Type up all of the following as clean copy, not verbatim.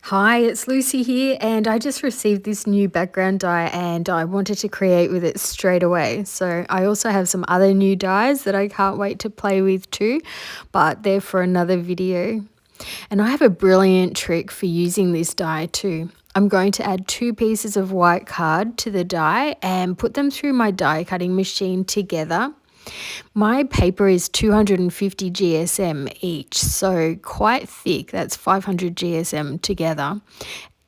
Hi, it's Lucy here, and I just received this new background die and I wanted to create with it straight away. So I also have some other new dies that I can't wait to play with too, but they're for another video. And I have a brilliant trick for using this die too. I'm going to add 2 pieces of white card to the die and put them through my die cutting machine together. My paper is 250 GSM each, so quite thick. That's 500 GSM together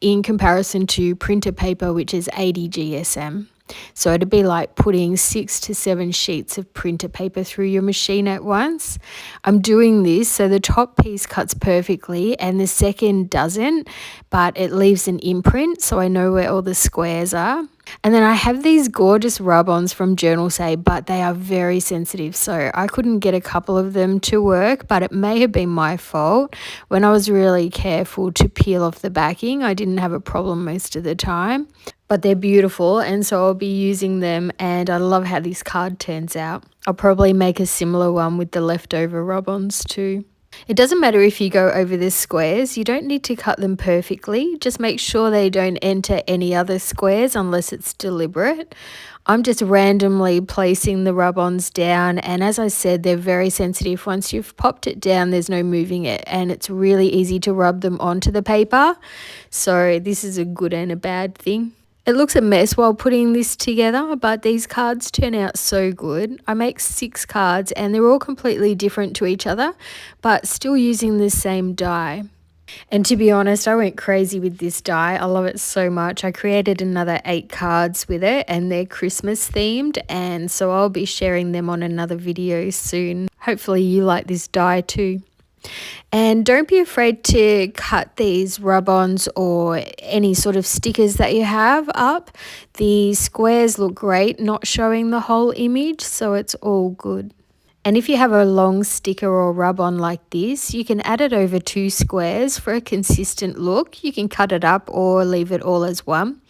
in comparison to printer paper, which is 80 GSM. So it'd be like putting 6 to 7 sheets of printer paper through your machine at once. I'm doing this so the top piece cuts perfectly and the second doesn't, but it leaves an imprint so I know where all the squares are. And then I have these gorgeous rub-ons from Journal Say, but they are very sensitive, so I couldn't get a couple of them to work, but it may have been my fault. When I was really careful to peel off the backing, I didn't have a problem most of the time. But they're beautiful, and so I'll be using them, and I love how this card turns out. I'll probably make a similar one with the leftover rub-ons too. It doesn't matter if you go over the squares, you don't need to cut them perfectly, just make sure they don't enter any other squares unless it's deliberate. I'm just randomly placing the rub-ons down, and as I said, they're very sensitive. Once you've popped it down, there's no moving it, and it's really easy to rub them onto the paper, so this is a good and a bad thing. It looks a mess while putting this together, but these cards turn out so good. I make 6 cards and they're all completely different to each other, but still using the same die. And to be honest, I went crazy with this die. I love it so much. I created another 8 cards with it and they're Christmas themed, and so I'll be sharing them on another video soon. Hopefully you like this die too. And don't be afraid to cut these rub-ons or any sort of stickers that you have up. The squares look great, not showing the whole image, so it's all good. And if you have a long sticker or rub-on like this, you can add it over 2 squares for a consistent look. You can cut it up or leave it all as one.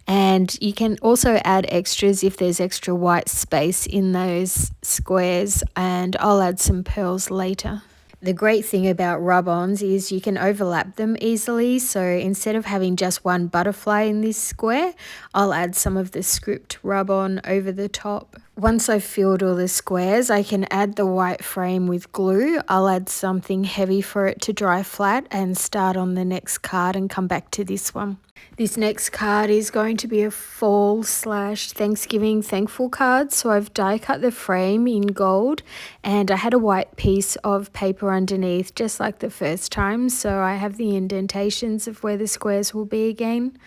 And you can also add extras if there's extra white space in those squares, and I'll add some pearls later. The great thing about rub-ons is you can overlap them easily, so instead of having just one butterfly in this square, I'll add some of the script rub-on over the top. Once I've filled all the squares, I can add the white frame with glue. I'll add something heavy for it to dry flat and start on the next card and come back to this one. This next card is going to be a fall/Thanksgiving thankful card. So I've die cut the frame in gold and I had a white piece of paper underneath just like the first time. So I have the indentations of where the squares will be again.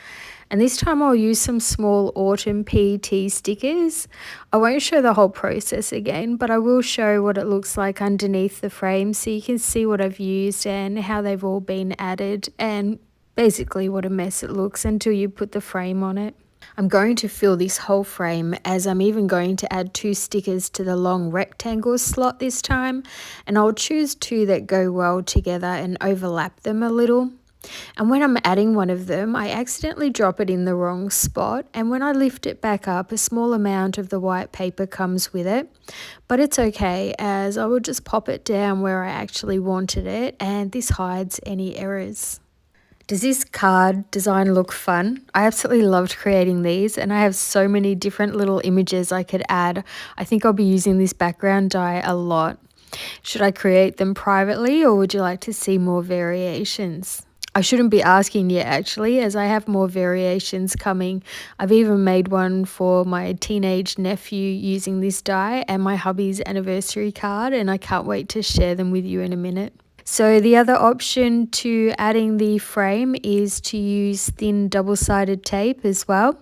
And this time I'll use some small autumn PET stickers. I won't show the whole process again, but I will show what it looks like underneath the frame so you can see what I've used and how they've all been added and basically what a mess it looks until you put the frame on it. I'm going to fill this whole frame, as I'm even going to add 2 stickers to the long rectangle slot this time, and I'll choose 2 that go well together and overlap them a little. And when I'm adding one of them, I accidentally drop it in the wrong spot, and when I lift it back up, a small amount of the white paper comes with it. But it's okay, as I will just pop it down where I actually wanted it, and this hides any errors. Does this card design look fun? I absolutely loved creating these, and I have so many different little images I could add. I think I'll be using this background die a lot. Should I create them privately, or would you like to see more variations? I shouldn't be asking yet actually, as I have more variations coming. I've even made one for my teenage nephew using this die and my hubby's anniversary card, and I can't wait to share them with you in a minute. So the other option to adding the frame is to use thin double-sided tape as well.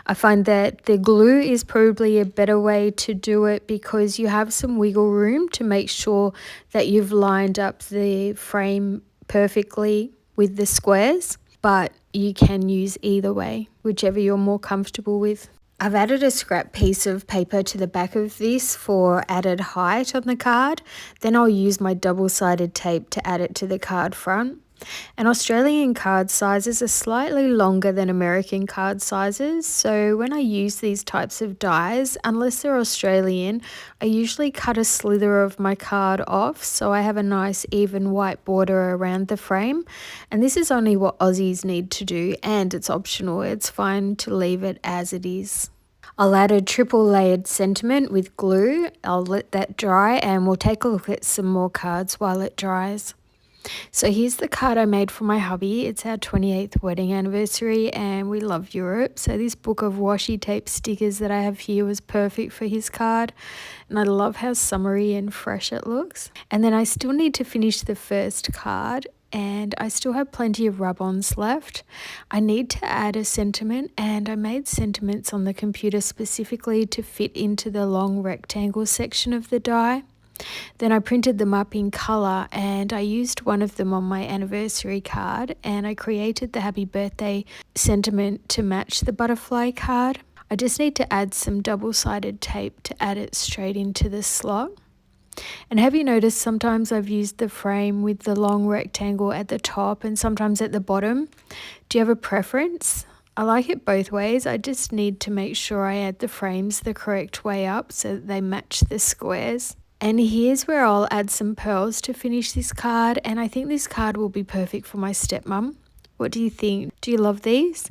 I find that the glue is probably a better way to do it because you have some wiggle room to make sure that you've lined up the frame perfectly with the squares, but you can use either way, whichever you're more comfortable with. I've added a scrap piece of paper to the back of this for added height on the card. Then I'll use my double-sided tape to add it to the card front. And Australian card sizes are slightly longer than American card sizes, so when I use these types of dies, unless they're Australian, I usually cut a slither of my card off so I have a nice even white border around the frame. And this is only what Aussies need to do, and it's optional. It's fine to leave it as it is. I'll add a triple layered sentiment with glue. I'll let that dry and we'll take a look at some more cards while it dries. So here's the card I made for my hubby. It's our 28th wedding anniversary and we love Europe. So this book of washi tape stickers that I have here was perfect for his card. And I love how summery and fresh it looks. And then I still need to finish the first card and I still have plenty of rub-ons left. I need to add a sentiment and I made sentiments on the computer specifically to fit into the long rectangle section of the die. Then I printed them up in colour and I used one of them on my anniversary card and I created the happy birthday sentiment to match the butterfly card. I just need to add some double-sided tape to add it straight into the slot. And have you noticed sometimes I've used the frame with the long rectangle at the top and sometimes at the bottom? Do you have a preference? I like it both ways. I just need to make sure I add the frames the correct way up so that they match the squares. And here's where I'll add some pearls to finish this card, and I think this card will be perfect for my stepmom. What do you think? Do you love these?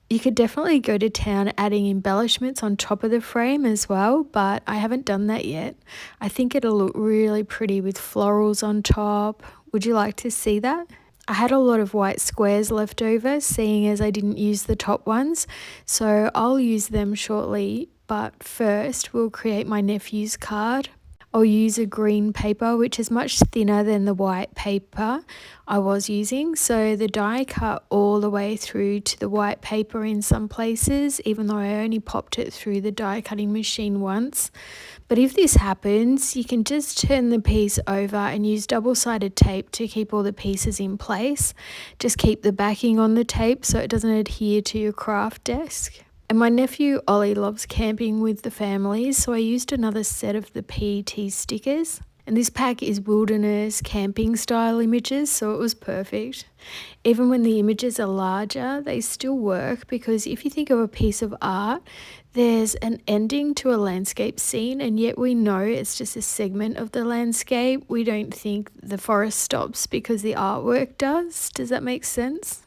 You could definitely go to town adding embellishments on top of the frame as well, but I haven't done that yet. I think it'll look really pretty with florals on top. Would you like to see that? I had a lot of white squares left over, seeing as I didn't use the top ones, so I'll use them shortly, but first we'll create my nephew's card. I'll use a green paper, which is much thinner than the white paper I was using. So the die cut all the way through to the white paper in some places, even though I only popped it through the die cutting machine once. But if this happens, you can just turn the piece over and use double-sided tape to keep all the pieces in place. Just keep the backing on the tape so it doesn't adhere to your craft desk. And my nephew Ollie loves camping with the family, so I used another set of the PET stickers. And this pack is wilderness camping style images, so it was perfect. Even when the images are larger, they still work because if you think of a piece of art, there's an ending to a landscape scene and yet we know it's just a segment of the landscape. We don't think the forest stops because the artwork does. Does that make sense?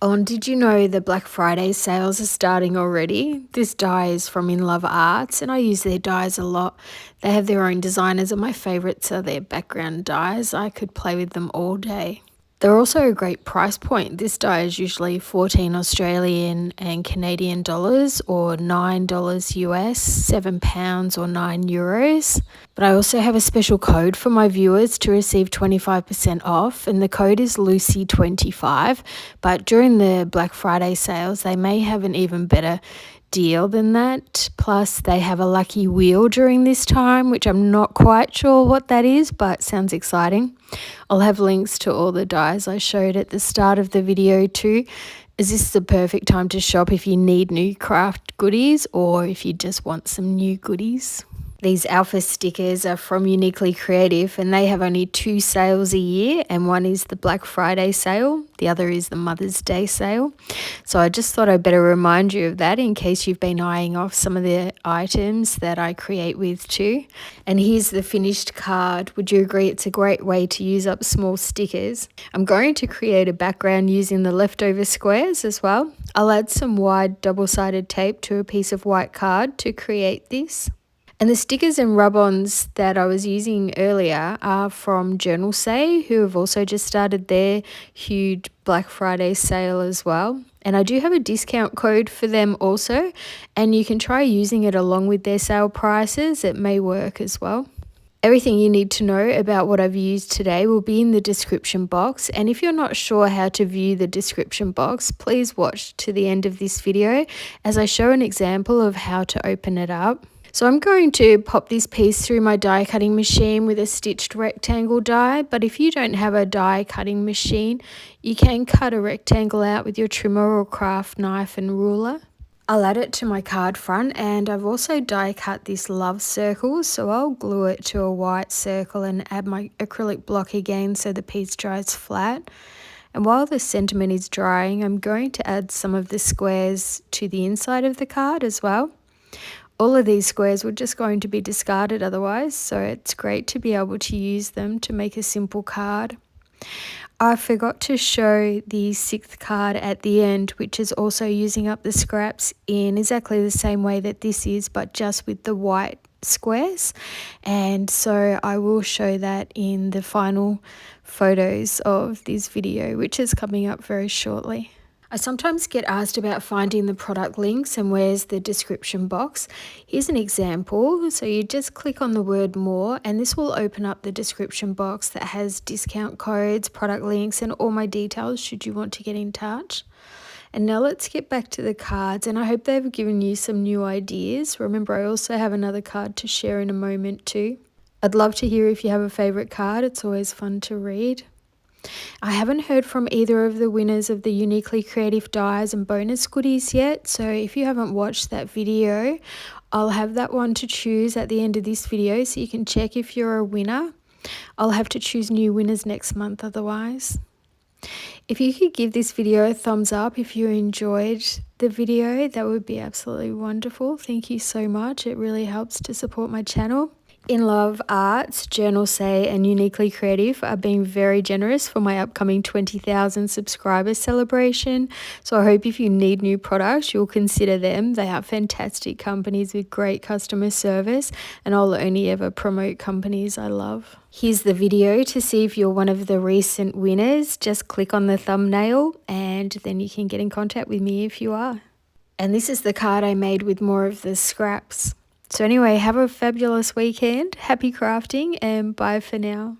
Oh, and did you know the Black Friday sales are starting already? This die is from In Love Arts and I use their dies a lot. They have their own designers and my favourites are their background dies. I could play with them all day. They're also a great price point. This die is usually 14 Australian and Canadian dollars or $9 US, £7 or €9. But I also have a special code for my viewers to receive 25% off and the code is Lucy25. But during the Black Friday sales, they may have an even better deal than that. Plus they have a lucky wheel during this time, which I'm not quite sure what that is, but sounds exciting. I'll have links to all the dies I showed at the start of the video too, as this is the perfect time to shop if you need new craft goodies or if you just want some new goodies. These alpha stickers are from Uniquely Creative and they have only 2 sales a year and one is the Black Friday sale, the other is the Mother's Day sale. So I just thought I'd better remind you of that in case you've been eyeing off some of the items that I create with too. And here's the finished card. Would you agree it's a great way to use up small stickers? I'm going to create a background using the leftover squares as well. I'll add some wide double-sided tape to a piece of white card to create this. And the stickers and rub-ons that I was using earlier are from Journal Say, who have also just started their huge Black Friday sale as well. And I do have a discount code for them also, and you can try using it along with their sale prices. It may work as well. Everything you need to know about what I've used today will be in the description box. And if you're not sure how to view the description box, please watch to the end of this video as I show an example of how to open it up. So I'm going to pop this piece through my die cutting machine with a stitched rectangle die, but if you don't have a die cutting machine, you can cut a rectangle out with your trimmer or craft knife and ruler. I'll add it to my card front and I've also die cut this love circle, so I'll glue it to a white circle and add my acrylic block again so the piece dries flat. And while the sentiment is drying, I'm going to add some of the squares to the inside of the card as well. All of these squares were just going to be discarded otherwise, so it's great to be able to use them to make a simple card. I forgot to show the 6th card at the end, which is also using up the scraps in exactly the same way that this is, but just with the white squares. And so I will show that in the final photos of this video, which is coming up very shortly. I sometimes get asked about finding the product links and where's the description box. Here's an example. So you just click on the word more and this will open up the description box that has discount codes, product links and all my details should you want to get in touch. And now let's get back to the cards, and I hope they've given you some new ideas. Remember, I also have another card to share in a moment too. I'd love to hear if you have a favourite card. It's always fun to read. I haven't heard from either of the winners of the Uniquely Creative dies and bonus goodies yet, so if you haven't watched that video, I'll have that one to choose at the end of this video so you can check if you're a winner. I'll have to choose new winners next month otherwise. If you could give this video a thumbs up if you enjoyed the video, that would be absolutely wonderful. Thank you so much. It really helps to support my channel. In Love Arts, Journal Say and Uniquely Creative are being very generous for my upcoming 20,000 subscriber celebration. So I hope if you need new products, you'll consider them. They are fantastic companies with great customer service, and I'll only ever promote companies I love. Here's the video to see if you're one of the recent winners. Just click on the thumbnail and then you can get in contact with me if you are. And this is the card I made with more of the scraps. So anyway, have a fabulous weekend, happy crafting, and bye for now.